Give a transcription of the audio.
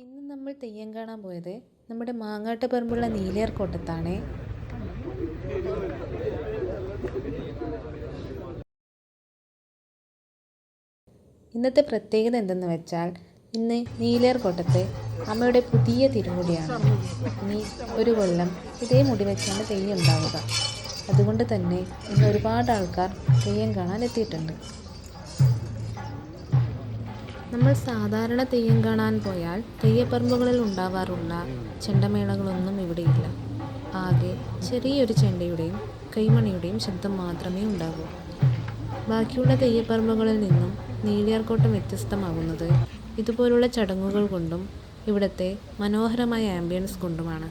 ഇന്ന് നമ്മൾ തെയ്യം കാണാൻ പോയത് നമ്മുടെ മാങ്ങാട്ടുപറമ്പുള്ള നീലിയാർ കോട്ടത്താണേ. ഇന്നത്തെ പ്രത്യേകത എന്തെന്ന് വെച്ചാൽ ഇന്ന് നീലിയാർ കോട്ടത്ത് അമ്മയുടെ പുതിയ തിരുമുടിയാണ്. ഇനി ഒരു കൊല്ലം ഇതേ മുടി വെച്ചാണ് തെയ്യം ഉണ്ടാവുക. അതുകൊണ്ട് തന്നെ ഇന്ന് ഒരുപാട് ആൾക്കാർ തെയ്യം കാണാൻ എത്തിയിട്ടുണ്ട്. നമ്മൾ സാധാരണ തെയ്യം കാണാൻ പോയാൽ തെയ്യപ്പറമ്പുകളിൽ ഉണ്ടാവാറുള്ള ചെണ്ടമേളങ്ങളൊന്നും ഇവിടെയില്ല. ആകെ ചെറിയൊരു ചെണ്ടയുടെയും കൈമണിയുടെയും ശബ്ദം മാത്രമേ ഉണ്ടാകൂ. ബാക്കിയുള്ള തെയ്യപ്പറമ്പുകളിൽ നിന്നും നീലിയാർകോട്ടം വ്യത്യസ്തമാകുന്നത് ഇതുപോലുള്ള ചടങ്ങുകൾ കൊണ്ടും ഇവിടുത്തെ മനോഹരമായ ആംബിയൻസ് കൊണ്ടുമാണ്.